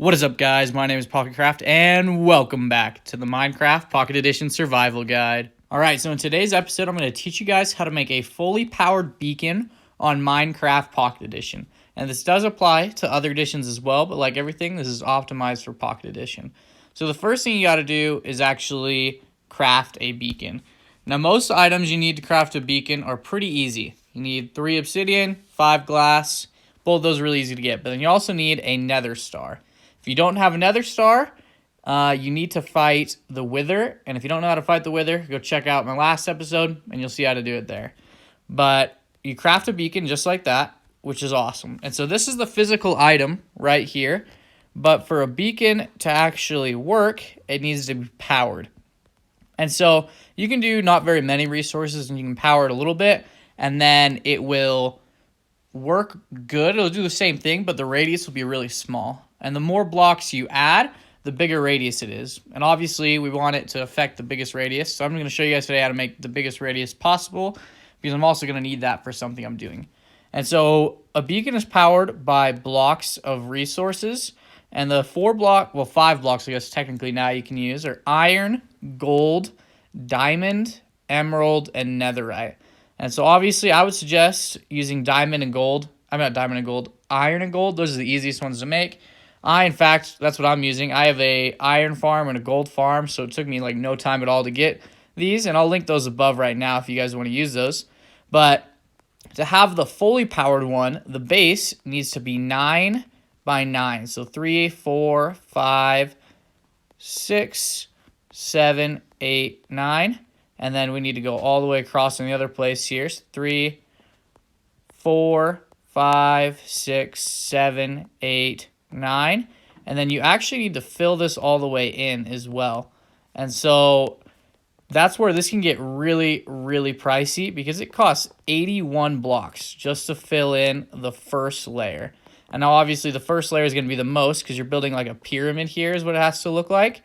What is up, guys? My name is Pocketcraft, and welcome back to the Minecraft Pocket Edition Survival Guide. Alright, so in today's episode, I'm going to teach you guys how to make a fully powered beacon on Minecraft Pocket Edition. And this does apply to other editions as well, but like everything, this is optimized for Pocket Edition. So the first thing you got to do is actually craft a beacon. Now, most items you need to craft a beacon are pretty easy. You need 3 obsidian, 5 glass. Both of those are really easy to get, but then you also need a nether star. If you don't have a nether star, you need to fight the wither. And if you don't know how to fight the wither, go check out my last episode and you'll see how to do it there. But you craft a beacon just like that, which is awesome. And so this is the physical item right here. But for a beacon to actually work, it needs to be powered. And so you can do not very many resources and you can power it a little bit. And then it will work good. It'll do the same thing, but the radius will be really small. And the more blocks you add, the bigger radius it is. And obviously, we want it to affect the biggest radius. So I'm going to show you guys today how to make the biggest radius possible, because I'm also going to need that for something I'm doing. And so a beacon is powered by blocks of resources. And the 5 blocks, I guess technically now you can use, are iron, gold, diamond, emerald, and netherite. And so obviously, I would suggest using iron and gold. Those are the easiest ones to make. In fact, that's what I'm using. I have a iron farm and a gold farm, so it took me like no time at all to get these, and I'll link those above right now if you guys want to use those. But to have the fully powered one, the base needs to be 9 by 9. So 3, 4, 5, 6, 7, 8, 9. And then we need to go all the way across in the other place here. So 3, 4, 5, 6, 7, 8, 9. And then you actually need to fill this all the way in as well. And so that's where this can get really, really pricey, because it costs 81 blocks just to fill in the first layer. And now obviously the first layer is going to be the most, because you're building like a pyramid here is what it has to look like.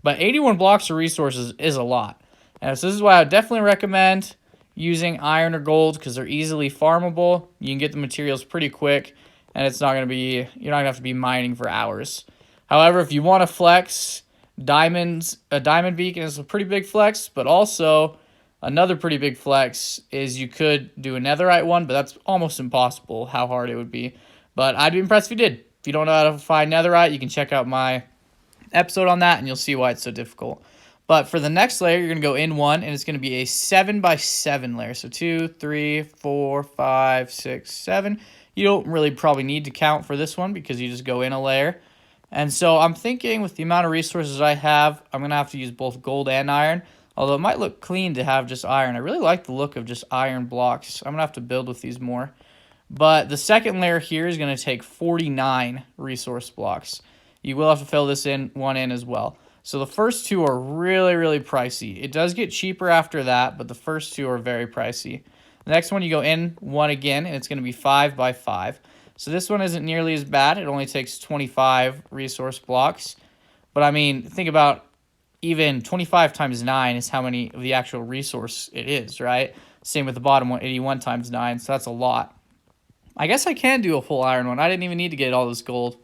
But 81 blocks of resources is a lot. And so this is why I would definitely recommend using iron or gold, because they're easily farmable. You can get the materials pretty quick, and it's not going to be, you're not going to have to be mining for hours. However, if you want to flex a diamond beacon is a pretty big flex, but also another pretty big flex is you could do a netherite one, but that's almost impossible how hard it would be. But I'd be impressed if you did. If you don't know how to find netherite, you can check out my episode on that, and you'll see why it's so difficult. But for the next layer, you're going to go in one, and it's going to be a 7 by 7 layer. So 2, 3, 4, 5, 6, 7. You don't really probably need to count for this one, because you just go in a layer. And so I'm thinking with the amount of resources I have, I'm going to have to use both gold and iron. Although it might look clean to have just iron. I really like the look of just iron blocks. I'm going to have to build with these more. But the second layer here is going to take 49 resource blocks. You will have to fill this one in as well. So the first 2 are really, really pricey. It does get cheaper after that, but the first 2 are very pricey. The next one, you go in one again, and it's going to be 5 by 5. So this one isn't nearly as bad. It only takes 25 resource blocks. But I mean, think about even 25 times 9 is how many of the actual resource it is, right? Same with the bottom one, 81 times 9, so that's a lot. I guess I can do a full iron one. I didn't even need to get all this gold.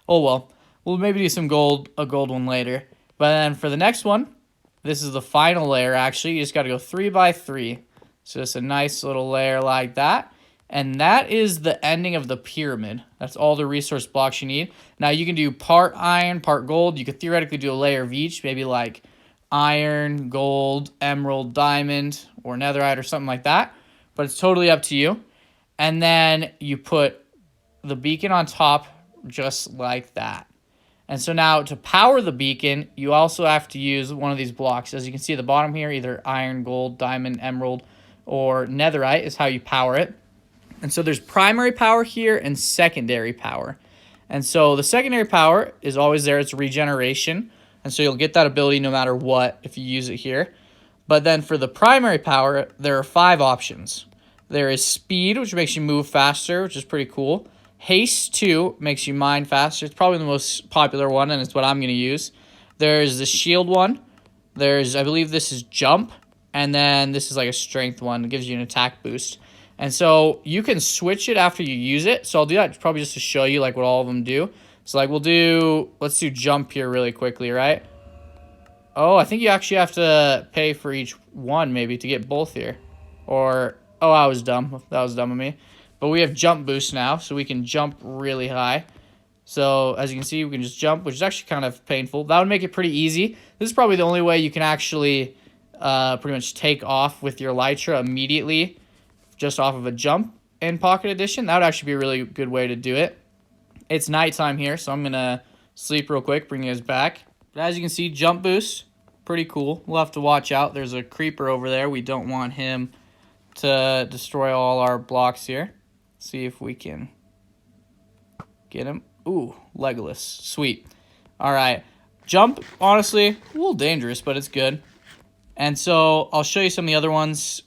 Oh well. We'll maybe do a gold one later. But then for the next one, this is the final layer actually. You just got to go 3 by 3. So just a nice little layer like that. And that is the ending of the pyramid. That's all the resource blocks you need. Now you can do part iron, part gold. You could theoretically do a layer of each, maybe like iron, gold, emerald, diamond, or netherite or something like that. But it's totally up to you. And then you put the beacon on top just like that. And so now to power the beacon, you also have to use one of these blocks. As you can see at the bottom here, either iron, gold, diamond, emerald, or netherite is how you power it. And so there's primary power here and secondary power. And so the secondary power is always there. It's regeneration. And so you'll get that ability no matter what if you use it here. But then for the primary power, there are 5 options. There is speed, which makes you move faster, which is pretty cool. Haste 2 makes you mine faster. It's probably the most popular one, and it's what I'm going to use. There's the shield one. There's, I believe this is jump. And then this is like a strength one. It gives you an attack boost. And so you can switch it after you use it. So I'll do that probably just to show you like what all of them do. So like let's do jump here really quickly, right? Oh, I think you actually have to pay for each one maybe to get both here. Or, oh, I was dumb. That was dumb of me. But we have jump boost now, so we can jump really high. So as you can see, we can just jump, which is actually kind of painful. That would make it pretty easy. This is probably the only way you can actually pretty much take off with your Elytra immediately just off of a jump in Pocket Edition. That would actually be a really good way to do it. It's nighttime here, so I'm going to sleep real quick, bring you guys back. But as you can see, jump boost, pretty cool. We'll have to watch out. There's a creeper over there. We don't want him to destroy all our blocks here. See if we can get him. Ooh, Legolas. Sweet. All right. Jump, honestly, a little dangerous, but it's good. And so I'll show you some of the other ones.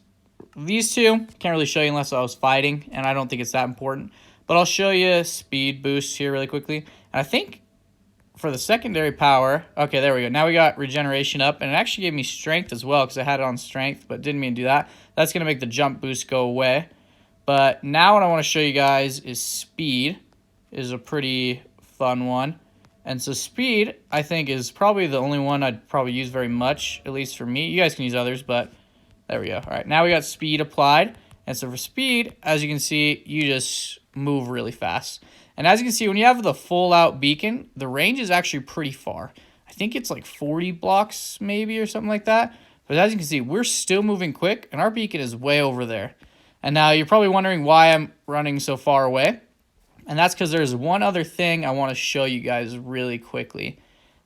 These two, can't really show you unless I was fighting, and I don't think it's that important. But I'll show you speed boost here really quickly. And I think for the secondary power, okay, there we go. Now we got regeneration up, and it actually gave me strength as well because I had it on strength, but didn't mean to do that. That's going to make the jump boost go away. But now what I want to show you guys is speed is a pretty fun one. And so speed, I think, is probably the only one I'd probably use very much, at least for me. You guys can use others, but there we go. All right, now we got speed applied. And so for speed, as you can see, you just move really fast. And as you can see, when you have the full out beacon, the range is actually pretty far. I think it's like 40 blocks maybe or something like that. But as you can see, we're still moving quick, and our beacon is way over there. And now you're probably wondering why I'm running so far away. And that's because there's one other thing I want to show you guys really quickly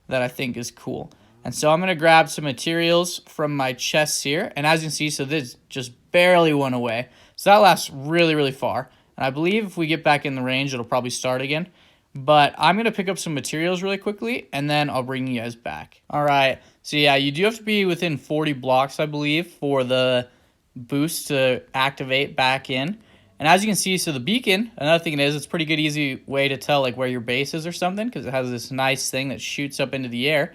that I think is cool. And so I'm going to grab some materials from my chests here. And as you can see, so this just barely went away. So that lasts really, really far. And I believe if we get back in the range, it'll probably start again. But I'm going to pick up some materials really quickly, and then I'll bring you guys back. All right. So yeah, you do have to be within 40 blocks, I believe, for the boost to activate back in. And as you can see, so the beacon, another thing it is, it's a pretty good, easy way to tell like where your base is or something, because it has this nice thing that shoots up into the air.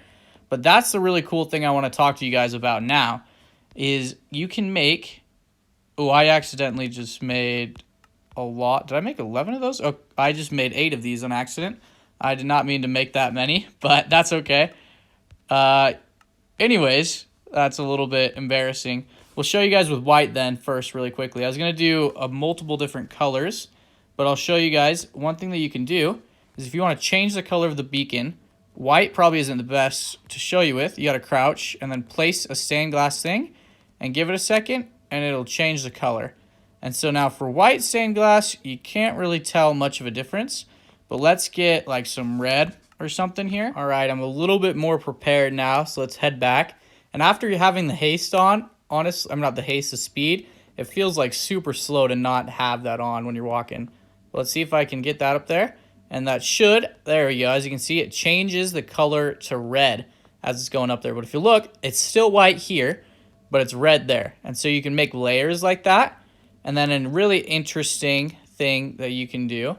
But that's the really cool thing I want to talk to you guys about now, is you can make... Oh, I accidentally just made a lot. Did I make 11 of those? Oh, I just made 8 of these on accident. I did not mean to make that many, but that's okay. Anyways, that's a little bit embarrassing. We'll show you guys with white then first really quickly. I was going to do multiple different colors, but I'll show you guys. One thing that you can do is if you want to change the color of the beacon, white probably isn't the best to show you with. You got to crouch and then place a stained glass thing and give it a second, and it'll change the color. And so now for white stained glass, you can't really tell much of a difference, but let's get like some red or something here. All right, I'm a little bit more prepared now, so let's head back. And after you're having the haste on, honestly, I'm not the haste, the speed, it feels like super slow to not have that on when you're walking. Let's see if I can get that up there. And that should, there we go. As you can see, it changes the color to red as it's going up there. But if you look, it's still white here, but it's red there. And so you can make layers like that. And then a really interesting thing that you can do.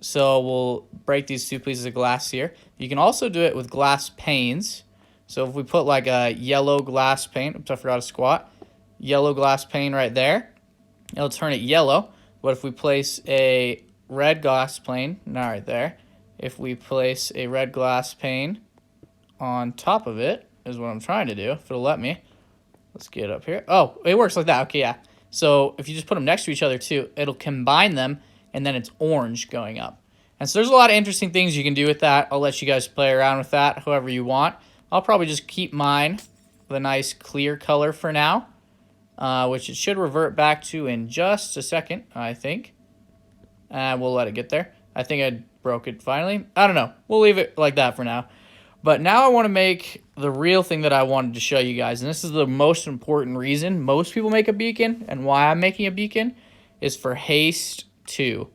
So we'll break these 2 pieces of glass here. You can also do it with glass panes. So if we put like a yellow glass pane, oops, I forgot to squat. Yellow glass pane right there, it'll turn it yellow. But if we place a red glass pane, not right there. If we place a red glass pane on top of it, is what I'm trying to do, if it'll let me. Let's get up here. Oh, it works like that. Okay, yeah. So if you just put them next to each other too, it'll combine them, and then it's orange going up. And so there's a lot of interesting things you can do with that. I'll let you guys play around with that however you want. I'll probably just keep mine with a nice clear color for now, which it should revert back to in just a second, I think. And we'll let it get there. I think I broke it finally. I don't know. We'll leave it like that for now. But now I want to make the real thing that I wanted to show you guys. And this is the most important reason most people make a beacon, and why I'm making a beacon, is for Haste 2.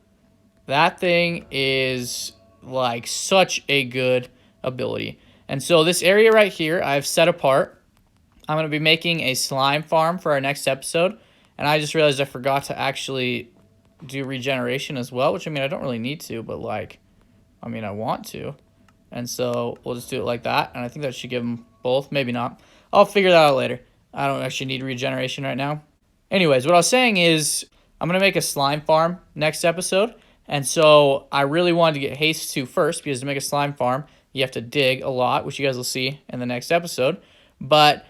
That thing is like such a good ability. And so this area right here, I've set apart. I'm going to be making a slime farm for our next episode. And I just realized I forgot to actually do regeneration as well, which, I mean, I don't really need to, but like, I mean, I want to. And so we'll just do it like that. And I think that should give them both. Maybe not. I'll figure that out later. I don't actually need regeneration right now. Anyways, what I was saying is I'm going to make a slime farm next episode. And so I really wanted to get Haste 2 first, because to make a slime farm, you have to dig a lot, which you guys will see in the next episode. But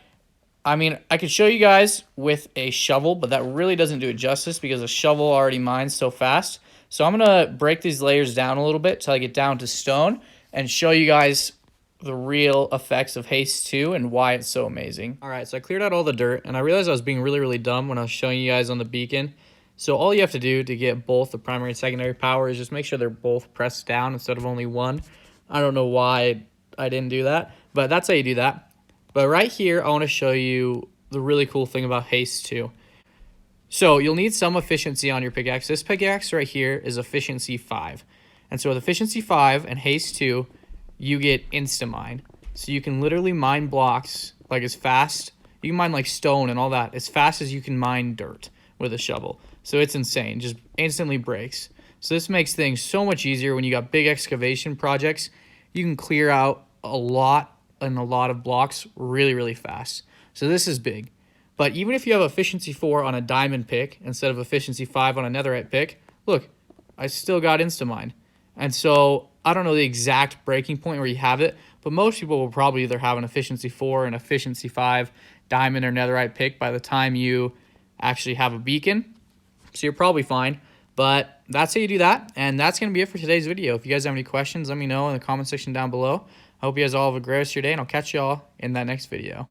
I mean, I could show you guys with a shovel, but that really doesn't do it justice because a shovel already mines so fast. So I'm going to break these layers down a little bit till I get down to stone and show you guys the real effects of Haste 2 and why it's so amazing. All right, so I cleared out all the dirt, and I realized I was being really, really dumb when I was showing you guys on the beacon. So all you have to do to get both the primary and secondary power is just make sure they're both pressed down instead of only one. I don't know why I didn't do that, but that's how you do that. But right here, I want to show you the really cool thing about Haste 2. So you'll need some efficiency on your pickaxe. This pickaxe right here is efficiency 5. And so with efficiency 5 and Haste 2, you get insta-mine. So you can literally mine blocks like as fast. You can mine like stone and all that as fast as you can mine dirt with a shovel. So it's insane. Just instantly breaks. So this makes things so much easier when you got big excavation projects. You can clear out a lot of blocks really, really fast. So this is big. But even if you have efficiency 4 on a diamond pick instead of efficiency 5 on a netherite pick, look, I still got insta-mine. And so I don't know the exact breaking point where you have it, but most people will probably either have an efficiency 4 and efficiency 5 diamond or netherite pick by the time you actually have a beacon. So you're probably fine. But that's how you do that. And that's going to be it for today's video. If you guys have any questions, let me know in the comment section down below. I hope you guys all have a great rest of your day, and I'll catch y'all in that next video.